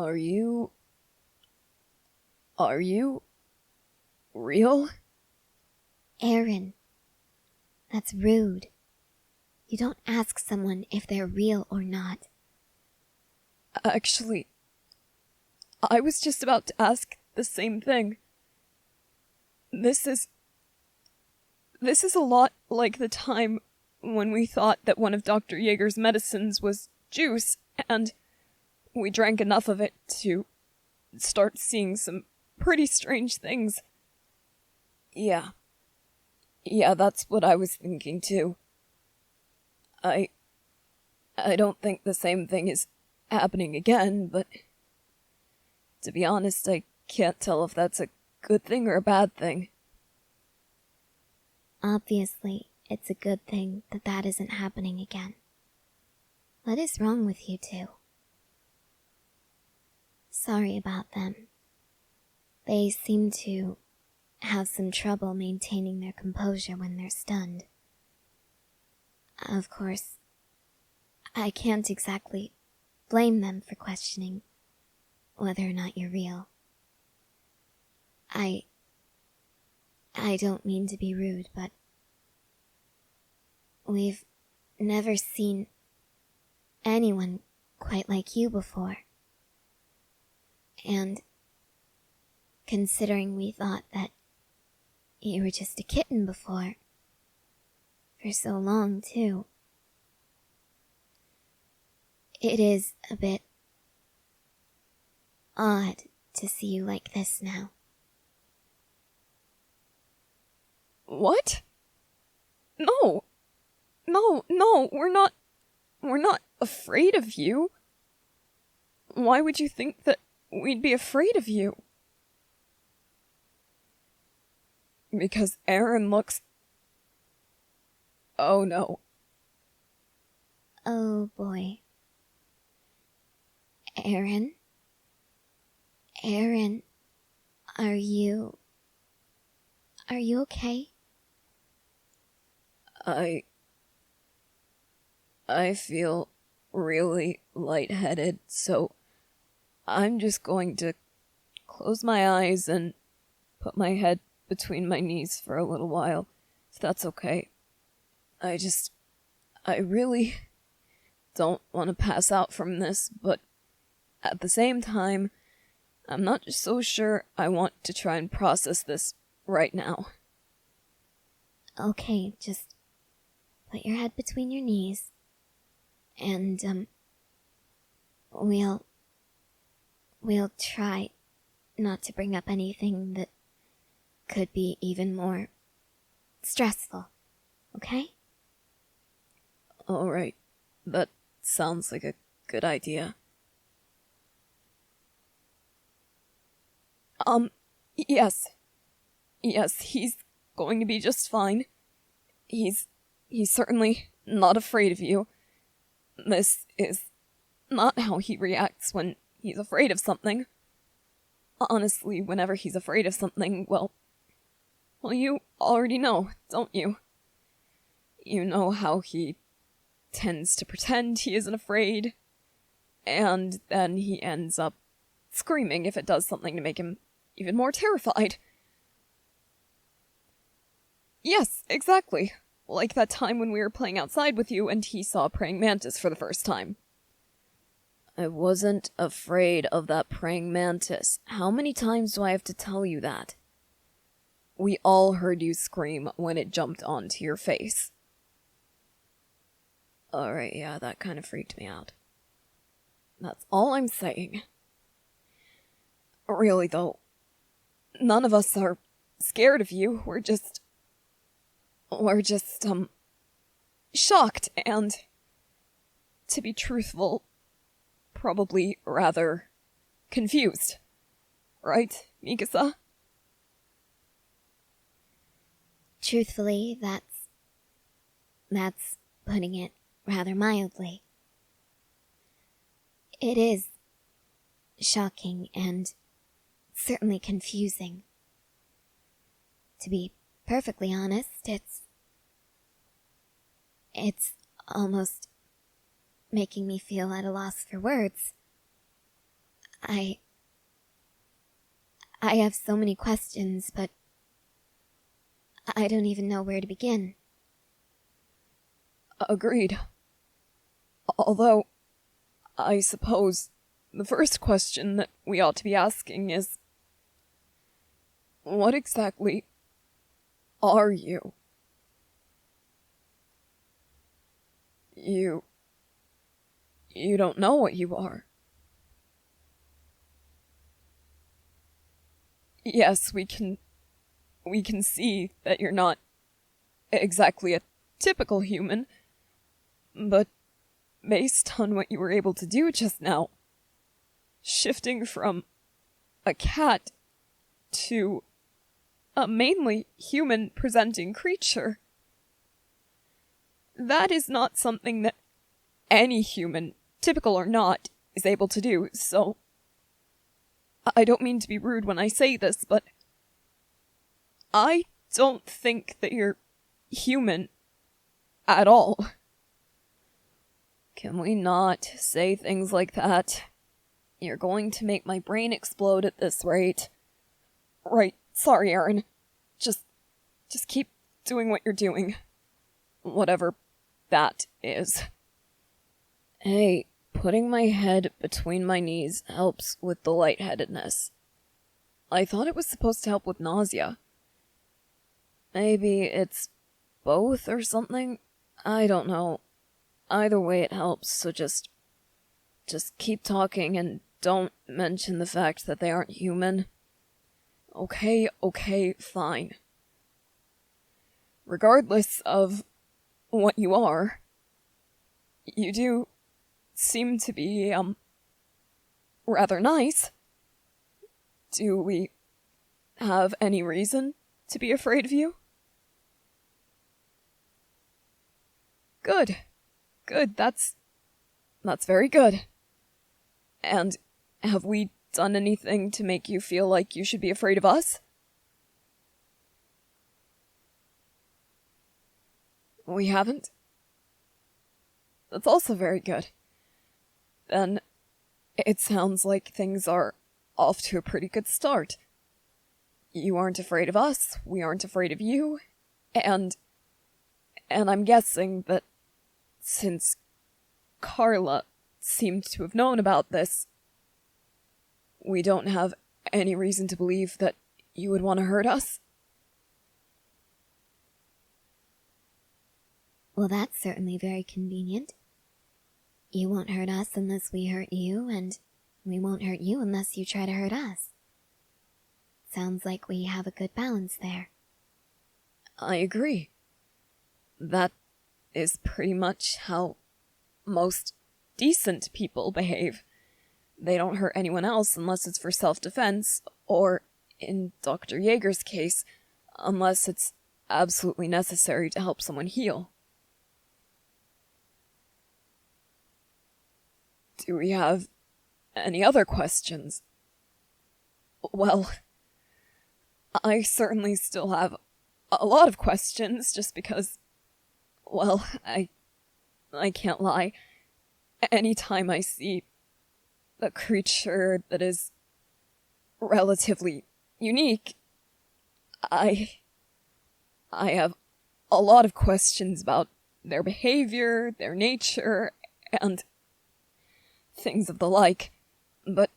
Are you real? Aaron, that's rude. You don't ask someone if they're real or not. Actually, I was just about to ask the same thing. This is a lot like the time when we thought that one of Dr. Yeager's medicines was juice, and we drank enough of it to start seeing some pretty strange things. Yeah, that's what I was thinking too. I don't think the same thing is happening again, but to be honest, I can't tell if that's a good thing or a bad thing. Obviously, it's a good thing that isn't happening again. What is wrong with you two? Sorry about them. They seem to have some trouble maintaining their composure when they're stunned. Of course, I can't exactly blame them for questioning whether or not you're real. I don't mean to be rude, but we've never seen anyone quite like you before. And considering we thought that you were just a kitten before, for so long too, it is a bit odd to see you like this now. What? No, we're not afraid of you. Why would you think that we'd be afraid of you? Because Aaron looks... Oh no. Oh boy. Aaron, are you okay? I feel really lightheaded, so I'm just going to close my eyes and put my head between my knees for a little while, if that's okay. I really don't want to pass out from this, but at the same time, I'm not so sure I want to try and process this right now. Okay, just put your head between your knees, and, we'll try not to bring up anything that could be even more stressful, okay? Alright, that sounds like a good idea. Yes, he's going to be just fine. He's certainly not afraid of you. This is not how he reacts when he's afraid of something. Honestly, whenever he's afraid of something, well, you already know, don't you? You know how he tends to pretend he isn't afraid, and then he ends up screaming if it does something to make him even more terrified. Yes, exactly. Like that time when we were playing outside with you and he saw a praying mantis for the first time. I wasn't afraid of that praying mantis. How many times do I have to tell you that? We all heard you scream when it jumped onto your face. Alright, yeah, that kind of freaked me out. That's all I'm saying. Really, though, none of us are scared of you. We're just, shocked and, to be truthful, probably rather confused. Right, Mikasa? Truthfully, that's putting it rather mildly. It is shocking and certainly confusing. To be perfectly honest, it's almost making me feel at a loss for words. I have so many questions, but I don't even know where to begin. Agreed. Although, I suppose the first question that we ought to be asking is, what exactly are you? You don't know what you are. Yes, we can see that you're not exactly a typical human, but based on what you were able to do just now, shifting from a cat to a mainly human-presenting creature, that is not something that any human, typical or not, is able to do, so I don't mean to be rude when I say this, but I don't think that you're human at all. Can we not say things like that? You're going to make my brain explode at this rate. Right, sorry, Aaron. Just keep doing what you're doing. Whatever that is. Hey, putting my head between my knees helps with the lightheadedness. I thought it was supposed to help with nausea. Maybe it's both or something? I don't know. Either way it helps, so just keep talking and don't mention the fact that they aren't human. Okay, fine. Regardless of what you are, you do seem to be, rather nice. Do we have any reason to be afraid of you? Good. That's very good. And have we done anything to make you feel like you should be afraid of us? We haven't? That's also very good. Then it sounds like things are off to a pretty good start. You aren't afraid of us, we aren't afraid of you, and I'm guessing that since Carla seemed to have known about this, we don't have any reason to believe that you would want to hurt us? Well, that's certainly very convenient. You won't hurt us unless we hurt you, and we won't hurt you unless you try to hurt us. Sounds like we have a good balance there. I agree. That is pretty much how most decent people behave. They don't hurt anyone else unless it's for self-defense, or, in Dr. Yeager's case, unless it's absolutely necessary to help someone heal. Do we have any other questions? Well, I certainly still have a lot of questions, just because, well, I can't lie. Anytime I see a creature that is relatively unique, I have a lot of questions about their behavior, their nature, and things of the like, but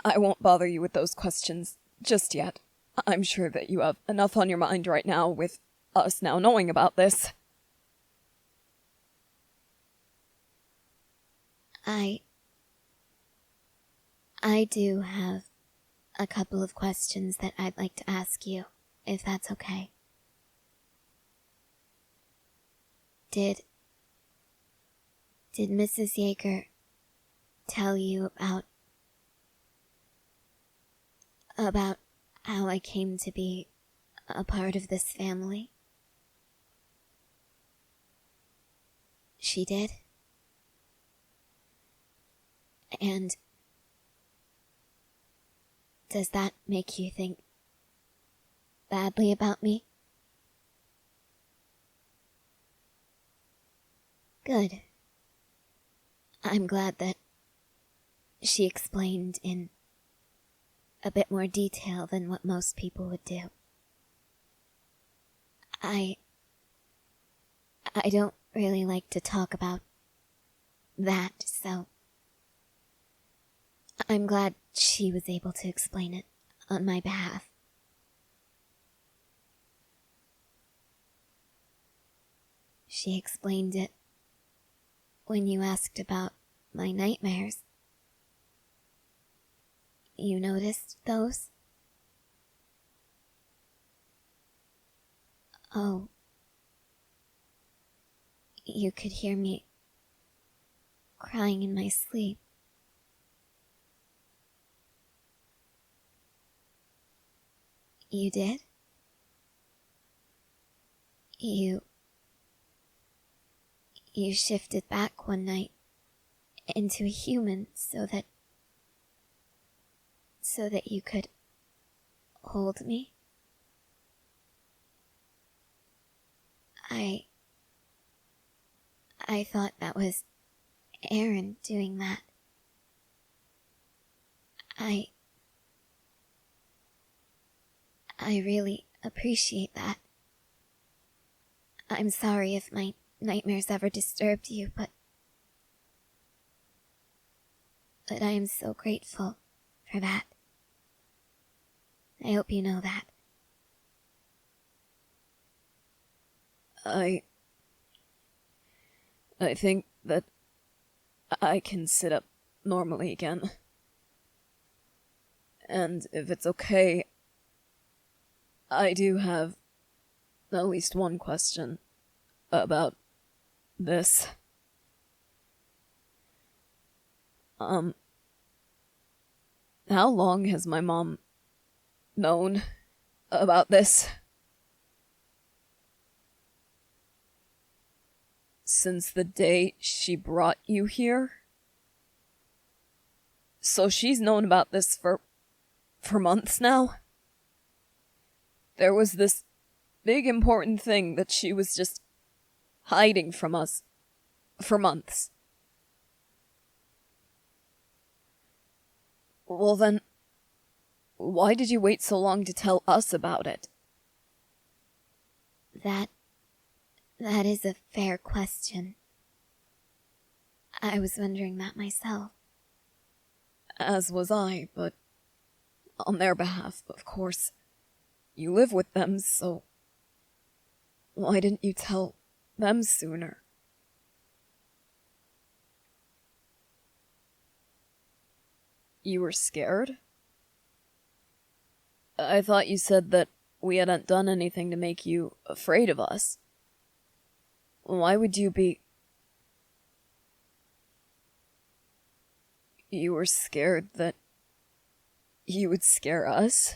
I won't bother you with those questions just yet. I'm sure that you have enough on your mind right now with us now knowing about this. I do have a couple of questions that I'd like to ask you, if that's okay. Did Mrs. Yeager tell you about how I came to be a part of this family? She did? And does that make you think badly about me? Good. I'm glad that she explained in a bit more detail than what most people would do. I don't really like to talk about that, so I'm glad she was able to explain it on my behalf. She explained it when you asked about my nightmares. You noticed those? Oh. You could hear me crying in my sleep. You did? You shifted back one night into a human so that you could hold me? I thought that was Aaron doing that. I really appreciate that. I'm sorry if my nightmares ever disturbed you, but I am so grateful for that. I hope you know that. I think that I can sit up normally again. And if it's okay, I do have at least one question about this. How long has my mom known about this? Since the day she brought you here? So she's known about this for months now? There was this big important thing that she was just hiding from us for months. Well then, why did you wait so long to tell us about it? That is a fair question. I was wondering that myself. As was I, but on their behalf, of course. You live with them, so why didn't you tell them sooner? You were scared? I thought you said that we hadn't done anything to make you afraid of us. Why would you be... You were scared that you would scare us?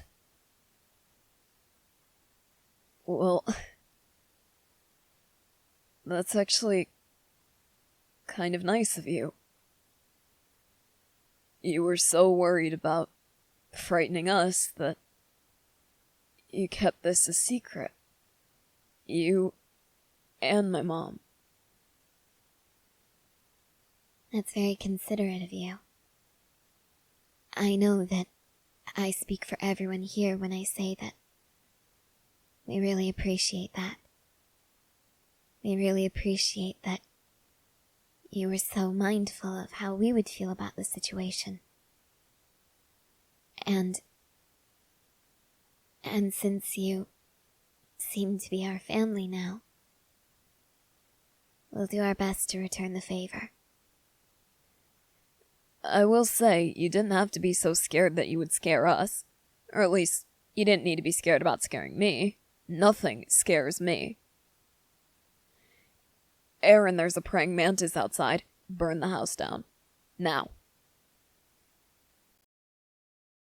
Well, that's actually kind of nice of you. You were so worried about frightening us that you kept this a secret. You and my mom. That's very considerate of you. I know that I speak for everyone here when I say that we really appreciate that. We really appreciate that you were so mindful of how we would feel about the situation. And since you seem to be our family now, we'll do our best to return the favor. I will say, you didn't have to be so scared that you would scare us. Or at least, you didn't need to be scared about scaring me. Nothing scares me. Aaron, there's a praying mantis outside. Burn the house down. Now.